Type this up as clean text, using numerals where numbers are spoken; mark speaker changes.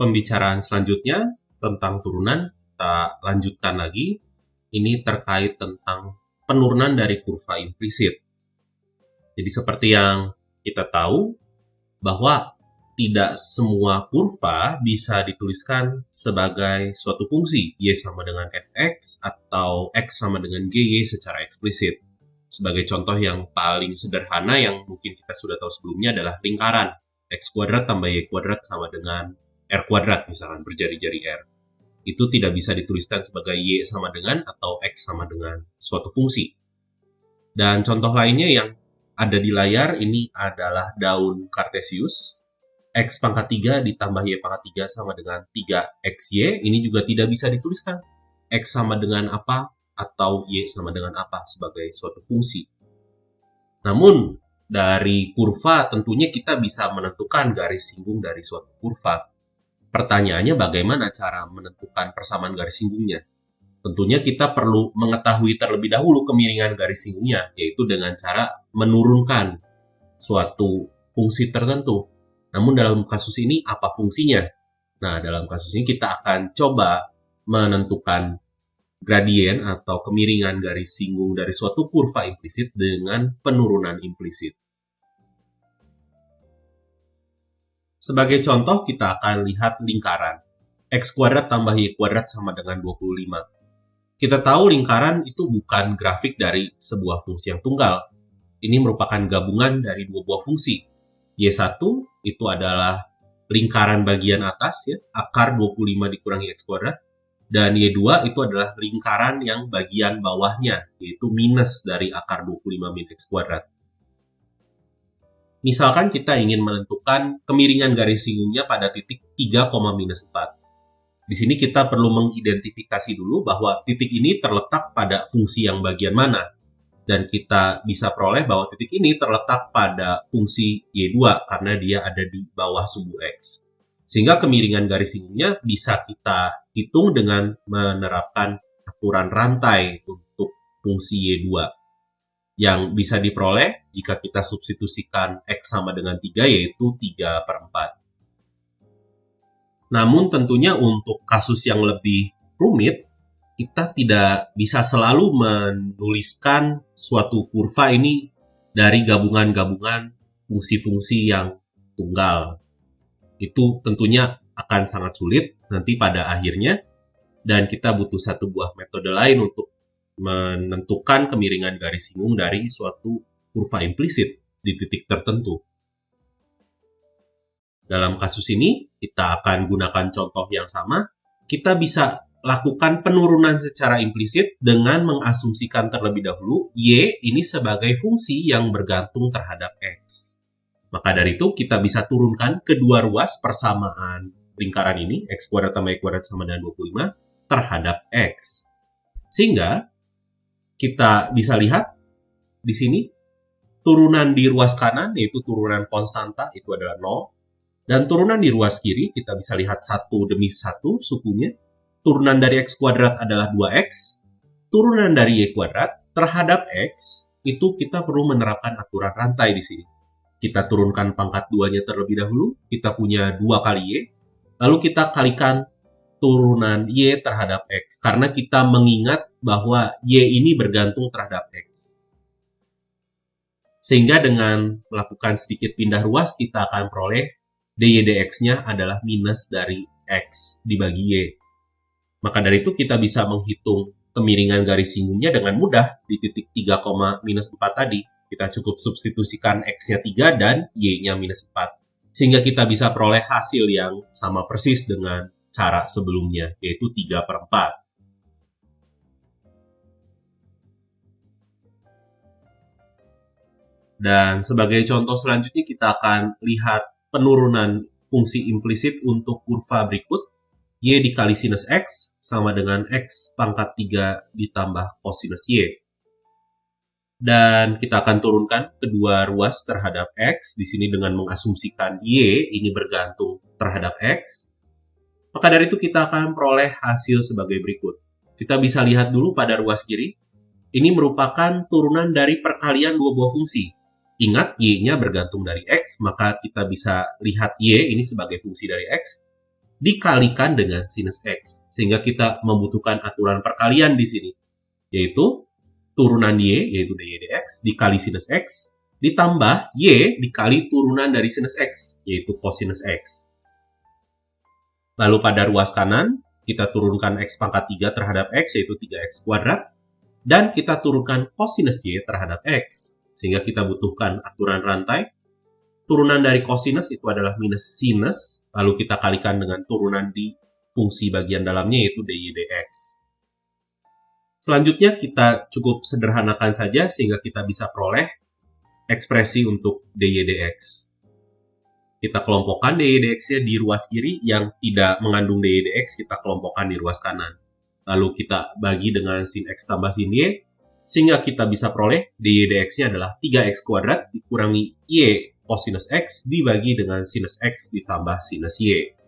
Speaker 1: pembicaraan selanjutnya tentang turunan, kita lanjutkan lagi. Ini terkait tentang penurunan dari kurva implisit. Jadi seperti yang kita tahu, bahwa tidak semua kurva bisa dituliskan sebagai suatu fungsi, y sama dengan fx atau x sama dengan gy secara eksplisit. Sebagai contoh yang paling sederhana yang mungkin kita sudah tahu sebelumnya adalah lingkaran. X kuadrat tambah y kuadrat sama dengan r kuadrat, misalkan berjari-jari r. Itu tidak bisa dituliskan sebagai y sama dengan atau x sama dengan suatu fungsi. Dan contoh lainnya yang ada di layar ini adalah daun Cartesius. X pangkat 3 ditambah y pangkat 3 sama dengan 3xy. Ini juga tidak bisa dituliskan x sama dengan apa atau y sama dengan apa sebagai suatu fungsi. Namun, dari kurva tentunya kita bisa menentukan garis singgung dari suatu kurva. Pertanyaannya bagaimana cara menentukan persamaan garis singgungnya? Tentunya kita perlu mengetahui terlebih dahulu kemiringan garis singgungnya, yaitu dengan cara menurunkan suatu fungsi tertentu. Namun dalam kasus ini apa fungsinya? Nah, dalam kasus ini kita akan coba menentukan gradien atau kemiringan garis singgung dari suatu kurva implisit dengan penurunan implisit. Sebagai contoh, kita akan lihat lingkaran. X kuadrat tambah y kuadrat sama dengan 25. Kita tahu lingkaran itu bukan grafik dari sebuah fungsi yang tunggal. Ini merupakan gabungan dari dua buah fungsi. Y1 itu adalah lingkaran bagian atas, ya, akar 25 dikurangi X kuadrat. Dan Y2 itu adalah lingkaran yang bagian bawahnya, yaitu minus dari akar 25 min X kuadrat. Misalkan kita ingin menentukan kemiringan garis singgungnya pada titik 3, minus 4. Di sini kita perlu mengidentifikasi dulu bahwa titik ini terletak pada fungsi yang bagian mana. Dan kita bisa peroleh bahwa titik ini terletak pada fungsi Y2 karena dia ada di bawah sumbu X. Sehingga kemiringan garis singgungnya bisa kita hitung dengan menerapkan aturan rantai untuk fungsi Y2. Yang bisa diperoleh jika kita substitusikan X sama dengan 3, yaitu 3/4. Namun tentunya untuk kasus yang lebih rumit, kita tidak bisa selalu menuliskan suatu kurva ini dari gabungan-gabungan fungsi-fungsi yang tunggal. Itu tentunya akan sangat sulit nanti pada akhirnya, dan kita butuh satu buah metode lain untuk menentukan kemiringan garis singgung dari suatu kurva implisit di titik tertentu. Dalam kasus ini, kita akan gunakan contoh yang sama. Kita bisa lakukan penurunan secara implisit dengan mengasumsikan terlebih dahulu Y ini sebagai fungsi yang bergantung terhadap X. Maka dari itu, kita bisa turunkan kedua ruas persamaan lingkaran ini, X kuadrat tambah Y kuadrat sama dengan 25, terhadap X. Sehingga, kita bisa lihat di sini turunan di ruas kanan yaitu turunan konstanta itu adalah 0, dan turunan di ruas kiri kita bisa lihat satu demi satu sukunya. Turunan dari X kuadrat adalah 2X, turunan dari Y kuadrat terhadap X itu kita perlu menerapkan aturan rantai di sini. Kita turunkan pangkat 2-nya terlebih dahulu, kita punya 2 kali Y, lalu kita kalikan turunan Y terhadap X, karena kita mengingat bahwa Y ini bergantung terhadap X. Sehingga dengan melakukan sedikit pindah ruas, kita akan peroleh dy dx-nya adalah minus dari X dibagi Y. Maka dari itu kita bisa menghitung kemiringan garis singgungnya dengan mudah di titik 3, minus 4 tadi. Kita cukup substitusikan X-nya 3 dan Y-nya minus 4. Sehingga kita bisa peroleh hasil yang sama persis dengan cara sebelumnya, yaitu 3/4. Dan sebagai contoh selanjutnya kita akan lihat penurunan fungsi implisit untuk kurva berikut. Y dikali sinus X sama dengan X pangkat 3 ditambah kosinus Y. Dan kita akan turunkan kedua ruas terhadap X di sini dengan mengasumsikan Y ini bergantung terhadap X. Maka dari itu kita akan peroleh hasil sebagai berikut. Kita bisa lihat dulu pada ruas kiri. Ini merupakan turunan dari perkalian dua buah fungsi. Ingat, Y-nya bergantung dari X, maka kita bisa lihat Y ini sebagai fungsi dari X. dikalikan dengan sinus X. Sehingga kita membutuhkan aturan perkalian di sini, yaitu turunan Y, yaitu dy dx, dikali sinus X, ditambah Y dikali turunan dari sinus X, yaitu cosinus X. Lalu pada ruas kanan, kita turunkan X pangkat 3 terhadap X, yaitu 3X kuadrat, dan kita turunkan cosinus Y terhadap X. Sehingga kita butuhkan aturan rantai. Turunan dari cosinus itu adalah minus sinus, lalu kita kalikan dengan turunan di fungsi bagian dalamnya, yaitu dy dx. Selanjutnya kita cukup sederhanakan saja sehingga kita bisa peroleh ekspresi untuk dy dx. Kita kelompokkan dy dx-nya di ruas kiri yang tidak mengandung dy dx, kita kelompokkan di ruas kanan. Lalu kita bagi dengan sin x tambah sin y, sehingga kita bisa peroleh dy dx-nya adalah 3x kuadrat dikurangi y cosinus x dibagi dengan sinus x ditambah sinus y.